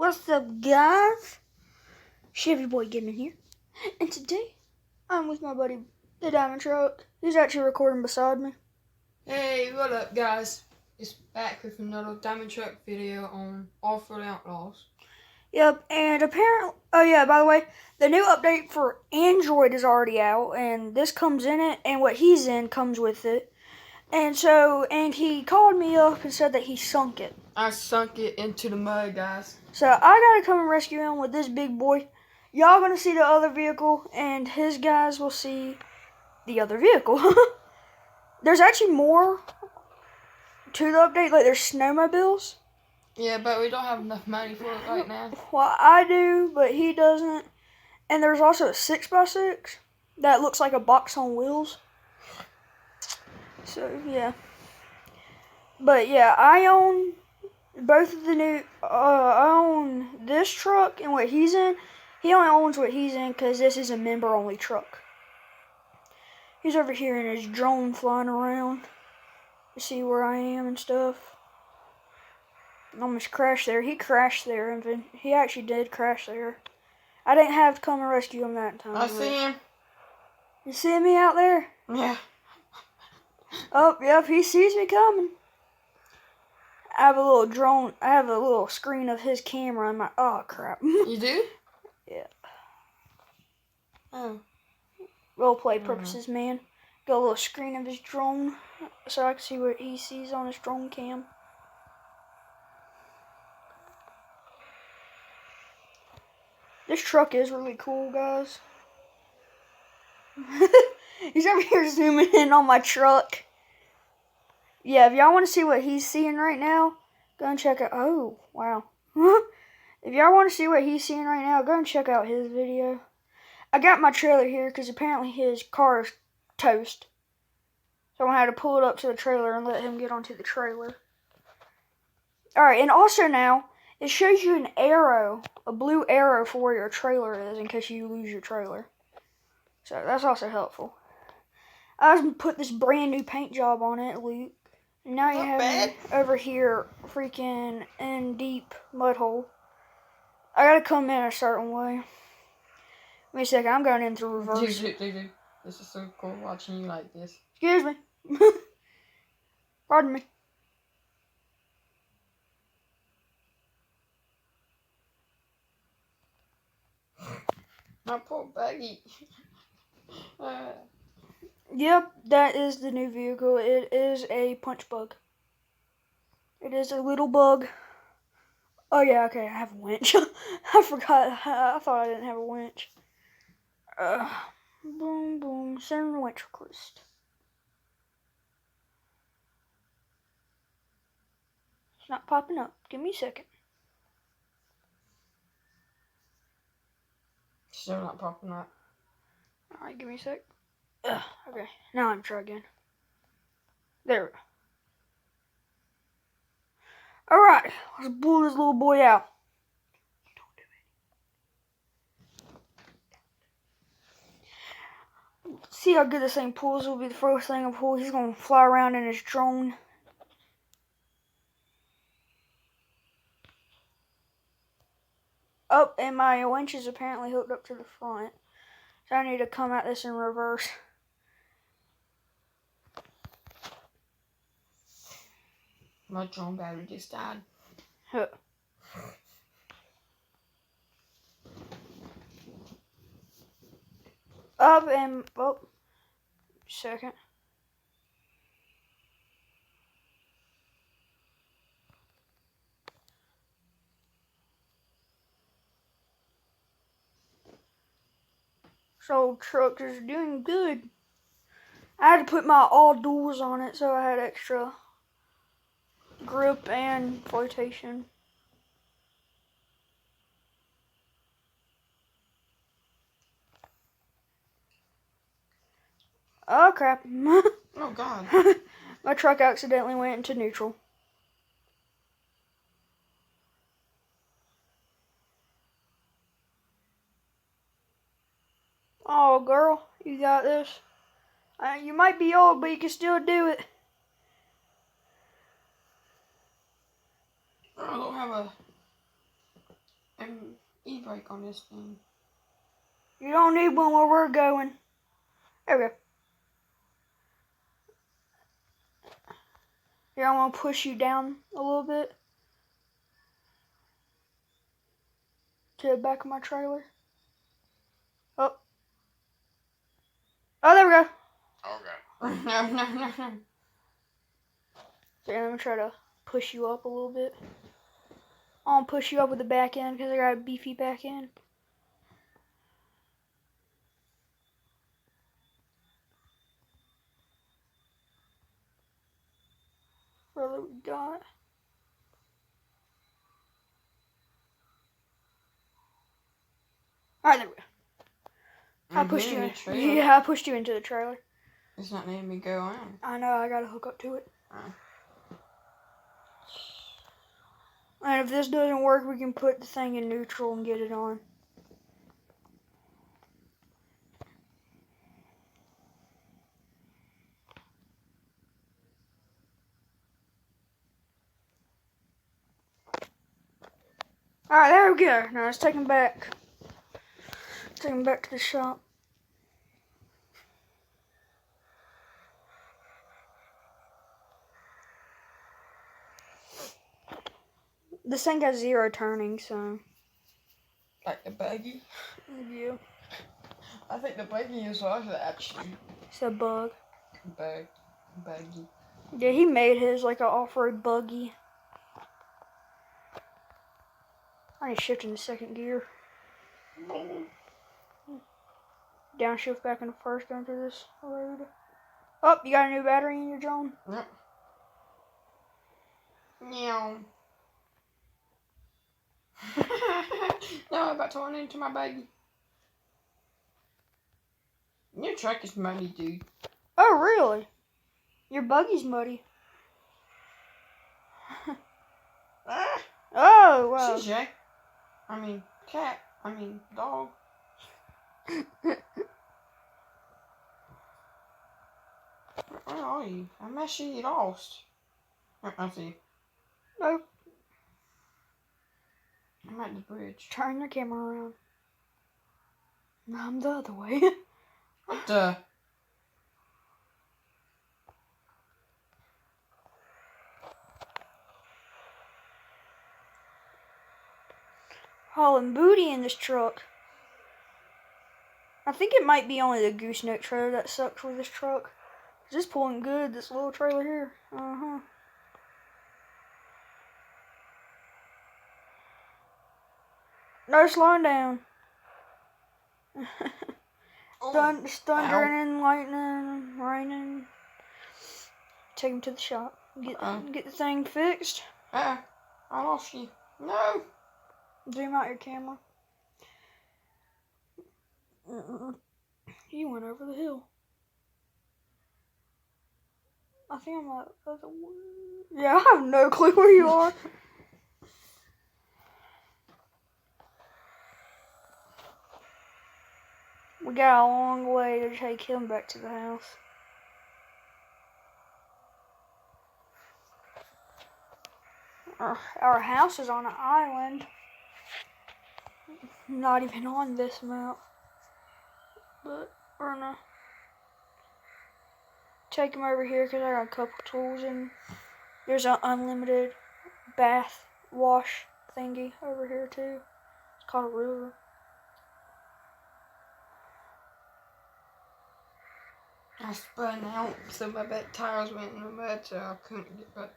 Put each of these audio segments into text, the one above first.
What's up, guys? Chevy Boy Gaming here, and today I'm with my buddy, the Diamond Truck. He's actually recording beside me. Hey, what up, guys? It's back with another Diamond Truck video on Off-Road Outlaws. Yep, and apparently, oh yeah, by the way, the new update for Android is already out, and this comes in it, and what he's in comes with it. And he called me up and said that he sunk it. I sunk it into the mud, guys. So I gotta come and rescue him with this big boy. Y'all gonna see the other vehicle, and his guys will see the other vehicle. There's actually more to the update, like there's snowmobiles. Yeah, but we don't have enough money for it right now. Well, I do, but he doesn't. And there's also a 6x6 that looks like a box on wheels. So, yeah. But, yeah, I own both of the new, I own this truck and what he's in. He only owns what he's in because this is a member-only truck. He's over here in his drone flying around to see where I am and stuff. Almost crashed there. He crashed there, and he actually did crash there. I didn't have to come and rescue him that time. I see him. You see me out there? Yeah. Oh, yep, he sees me coming. I have a little drone. I have a little screen of his camera in my. Oh, crap. You do? Yeah. Oh. Roleplay purposes, man. Got a little screen of his drone so I can see what he sees on his drone cam. This truck is really cool, guys. He's over here zooming in on my truck. Yeah, if y'all want to see what he's seeing right now, go and check out. Oh, wow. If y'all want to see what he's seeing right now, go and check out his video. I got my trailer here because apparently his car is toast. So I'm going to have to pull it up to the trailer and let him get onto the trailer. Alright, and also now, it shows you an arrow, a blue arrow for where your trailer is in case you lose your trailer. So that's also helpful. I just put this brand new paint job on it, Luke. And now you have me over here freaking in deep mud hole. I gotta come in a certain way. Wait a second, I'm going in through reverse. Dude. This is so cool watching you like this. Excuse me. Pardon me. My poor baggy. Yep, that is the new vehicle. It is a punch bug. It is a little bug. Oh yeah, okay, I have a winch. I forgot. I thought I didn't have a winch. Boom, boom. Send winch request. It's not popping up. Give me a second. Still not popping up. Alright, give me a sec. Okay, now I'm trying again. There we go. Alright, let's pull this little boy out. Don't do it. See how good this thing pulls. Will be the first thing I pull. He's gonna fly around in his drone. Oh, and my winch is apparently hooked up to the front. So I need to come at this in reverse. My drone battery just died. Huh. Up and oh, second. So truck is doing good. I had to put my all doors on it so I had extra grip and flotation. Oh crap. Oh God. My truck accidentally went into neutral. Oh girl, you got this. You might be old, but you can still do it. I don't have a brake on this thing. You don't need one where we're going. There we go. Here, I'm going to push you down a little bit to the back of my trailer. Oh. Oh, there we go. Okay. No. So I'm going to try to push you up a little bit. I'm going to push you up with the back end because I got a beefy back end. What we got? Alright, there we go. I pushed you in. Yeah, I pushed you into the trailer. It's not letting me go on. I know, I gotta hook up to it. And if this doesn't work, we can put the thing in neutral and get it on. Alright, there we go. Now let's take him back. Take him back to the shop. This thing has 0 turning, so. Like the buggy? Yeah. I think the buggy is like that, actually. It's a bug. Buggy. Yeah, he made his like an off-road buggy. I need to shift into second gear. Downshift back into first onto this road. Oh, you got a new battery in your drone? Yep. Meow. No, I'm about to run into my buggy. Your truck is muddy, dude. Oh, really? Your buggy's muddy. Ah! Oh, wow. CJ. I mean, cat. I mean, dog. Where are you? I'm actually lost. I see. No. I'm at the bridge. Turn your camera around. I'm the other way. What the? Hauling booty in this truck. I think it might be only the gooseneck trailer that sucks with this truck. It's pulling good, this little trailer here. Uh-huh. No slowing down. Thundering and lightning, raining. Take him to the shop. Get the thing fixed. I lost you. No. Zoom out your camera. You went over the hill. I think I'm at the other one. Yeah, I have no clue where you are. We got a long way to take him back to the house. Our house is on an island. Not even on this map. But we're gonna take him over here because I got a couple tools and there's an unlimited bath wash thingy over here too. It's called a river. I spun out, so my back tires went in the mud, so I couldn't get back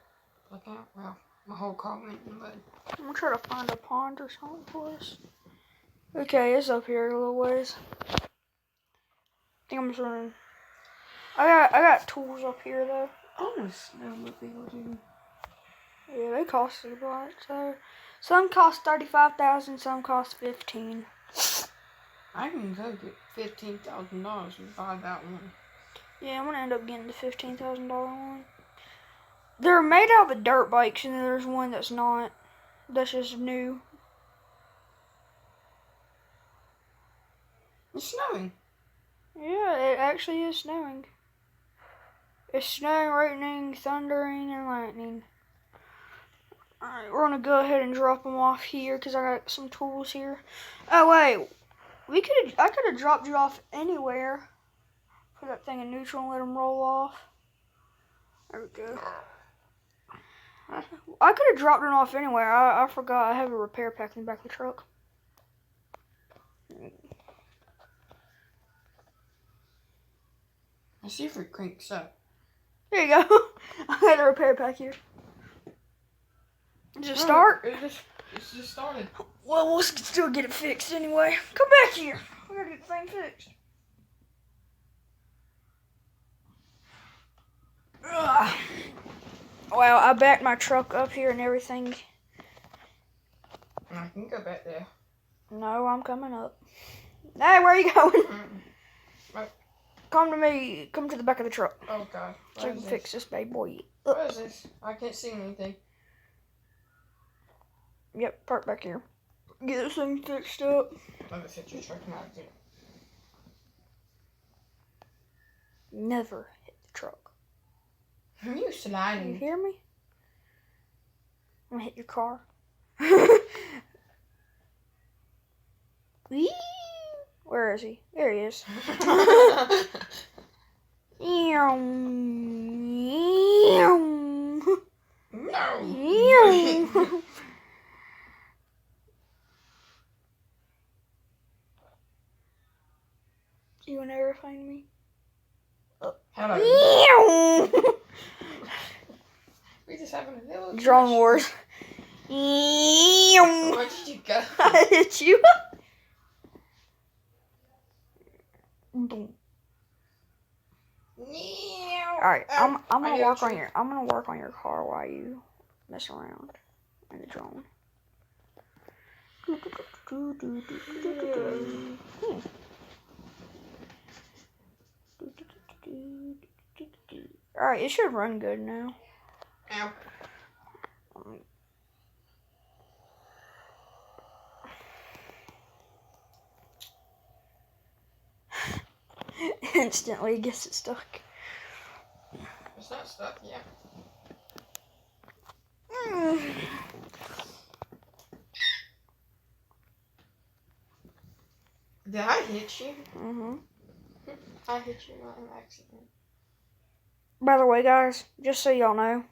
out. Well, my whole car went in the mud. I'm gonna try to find a pond or something for us. Okay, it's up here a little ways. I think I'm just running. I got tools up here though. I want a snowmobile, dude. Yeah, they cost a lot. So some cost 35,000, some cost 15. I can go get $15,000 and buy that one. Yeah, I'm gonna end up getting the $15,000 one. They're made out of dirt bikes, and there's one that's not. That's just new. It's snowing. Yeah, it actually is snowing. It's snowing, raining, thundering, and lightning. Alright, we're gonna go ahead and drop them off here because I got some tools here. Oh wait, I could have dropped you off anywhere. Put that thing in neutral and let them roll off. There we go. I could have dropped it off anywhere. I forgot I have a repair pack in the back of the truck. Let's see if it cranks up. There you go. I got a repair pack here. Did it start? It's just started. Well, we'll still get it fixed anyway. Come back here. We gotta get the thing fixed. Ugh. Well, I backed my truck up here and everything. I can go back there. No, I'm coming up. Hey, where are you going? Right. Come to me. Come to the back of the truck. Oh God. So I can fix this bad boy. What is this? I can't see anything. Yep, park back here. Get this thing fixed up. Let me hit your truck now. Never hit the truck. You You sliding. hear me? I'm gonna hit your car. Whee! Where is he? There he is. No. You wanna ever find me? Hello. We just having a little Drone Wars. Where did you go? I hit you. Boom. Alright, I'm gonna work on your car while you mess around in the drone. Alright, it should run good now. Ow. Instantly gets it stuck. It's not stuck yet. Did I hit you? I hit you not an accident. By the way, guys, just so y'all know,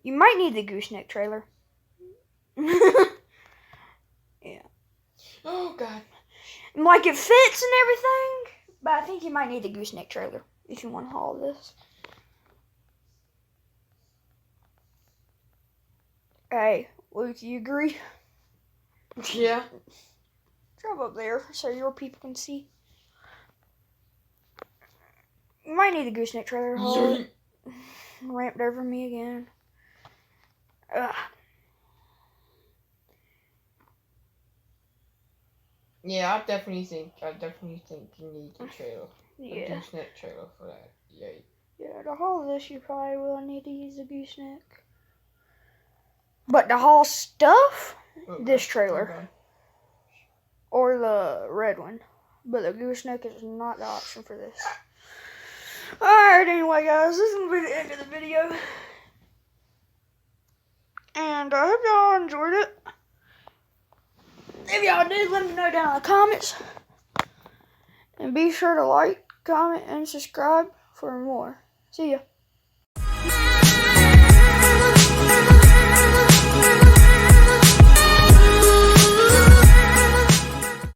you might need the gooseneck trailer. Yeah. Oh God. Like it fits and everything, but I think you might need the gooseneck trailer if you want to haul this. Hey, Luke, you agree? Yeah. Drive up there so your people can see. You might need a gooseneck trailer to haul it. Ramped over me again. Ugh. Yeah, I definitely think you need a trailer. Yeah. A gooseneck trailer for that. Yay. Yeah, to haul this, you probably will need to use the gooseneck. But to haul stuff, this trailer. Okay. Or the red one. But the gooseneck is not the option for this. Alright, anyway, guys, this is going to be the end of the video. And I hope y'all enjoyed it. If y'all did, let me know down in the comments. And be sure to like, comment, and subscribe for more. See ya.